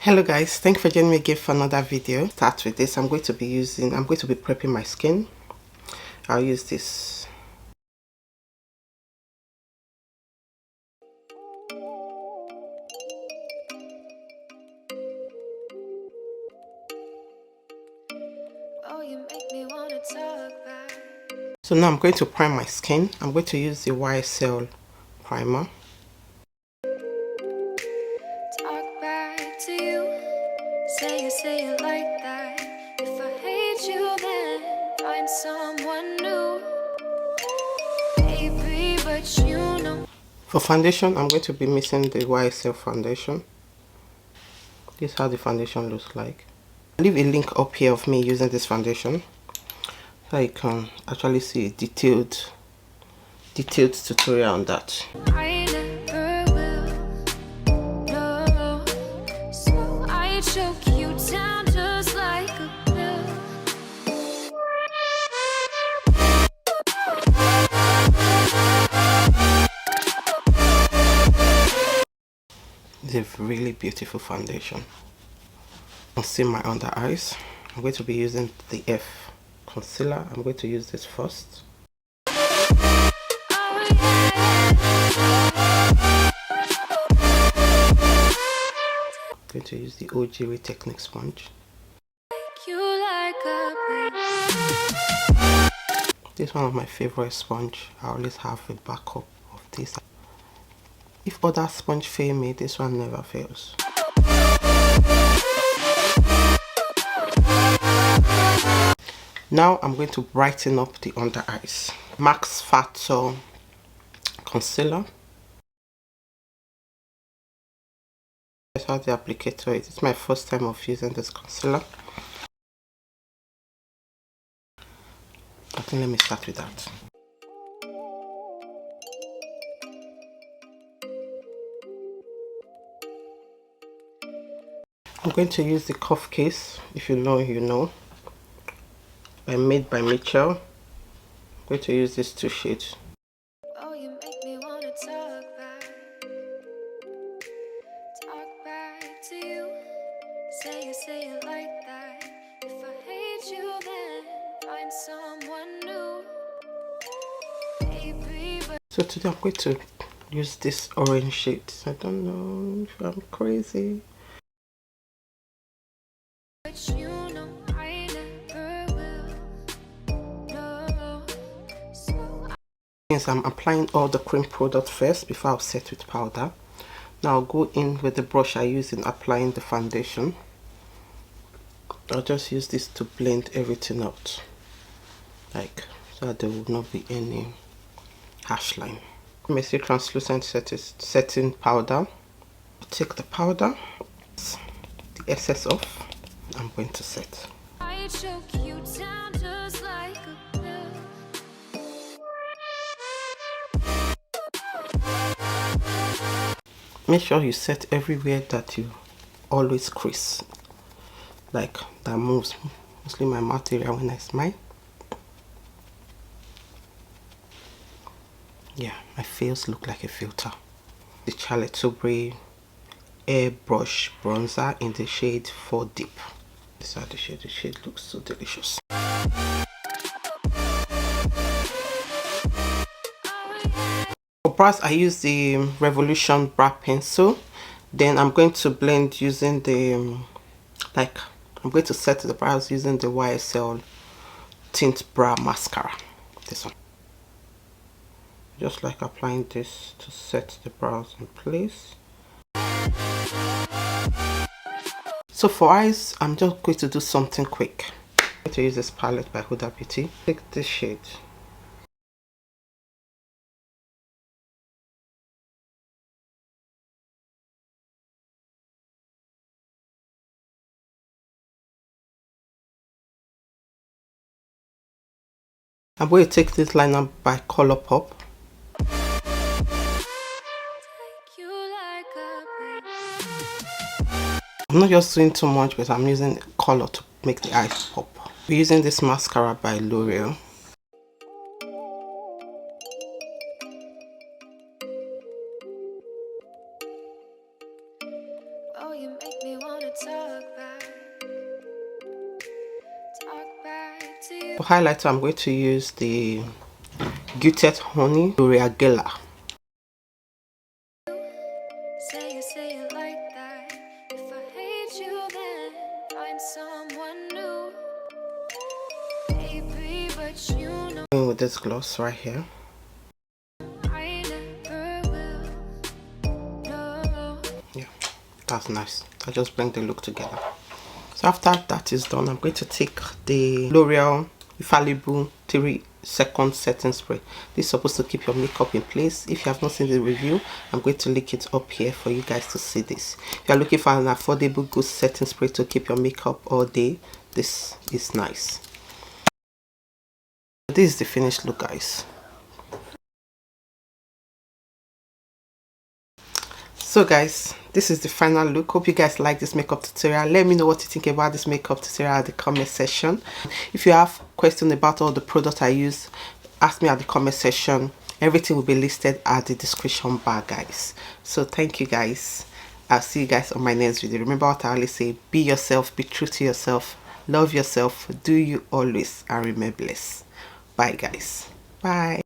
Hello guys, thank you for joining me again for another video. Start with this. I'm going to be prepping my skin. I'll use this. So now I'm going to prime my skin. I'm going to use the YSL primer. For foundation, I'm going to be mixing the YSL foundation. This is how the foundation looks like. I'll leave a link up here of me using this foundation, so you can actually see a detailed tutorial on that. I never will, no. So I choke you down just like a pill. It's a really beautiful foundation. Conceal my under eyes. I'm going to be using the e.l.f. concealer. I'm going to use this first. I'm going to use the OG Technique sponge. This is one of my favorite sponge. I always have a backup of this. If other sponge fail me, this one never fails. Now I'm going to brighten up the under eyes. Max Factor concealer. That's how the applicator is. It's my first time of using this concealer. I think let me start with that. I'm going to use the Cuff Case. If you know, you know. Made by Mitchell. I'm going to use these two shades. Oh, you make me wanna talk back to you. Say it like that. If I hate you, then find someone new. Baby, but so today I'm going to use this orange shade. I don't know if I'm crazy. But you know I never will. No. So I'm applying all the cream product first before I'll set with powder. Now I'll go in with the brush I use in applying the foundation. I'll just use this to blend everything out, like so that there will not be any harsh line. Mercier translucent setting powder. I'll take the powder, the excess off. I'm going to set. I choke you down just like a pill. Make sure you set everywhere that you always crease, like that moves, mostly my mouth area when I smile. Yeah, my face look like a filter. The Tilbury Airbrush bronzer in the shade 4 Deep. This is the shade. The shade looks so delicious. For brows, I use the Revolution brow pencil. Then I'm going to blend using the I'm going to set the brows using the YSL Tint Brow Mascara. This one. Just like applying this to set the brows in place. So for eyes, I'm just going to do something quick. I'm going to use this palette by Huda Beauty. Take this shade. I'm going to take this liner by Colourpop. I'm not just doing too much, but I'm using color to make the eyes pop. We're using this mascara by L'Oreal. Oh, you make me wanna For highlighter, I'm going to use the Gutted Honey L'Oreal Gela. With this gloss right here. Yeah, that's nice. I just bring the look together. So after that is done, I'm going to take the L'Oreal Infallible 3-second setting spray. This is supposed to keep your makeup in place. If you have not seen the review, I'm going to link it up here for you guys to see this. If you are looking for an affordable good setting spray to keep your makeup all day, this is nice. This is the finished look, guys. So guys, this is the final look. Hope you guys like this makeup tutorial. Let me know what you think about this makeup tutorial at the comment section. If you have questions about all the products I use, ask me at the comment section. Everything will be listed at the description bar, guys. So thank you guys. I'll see you guys on my next video. Remember what I always say: be yourself, be true to yourself, love yourself, do you always, and remain blessed. Bye guys. Bye.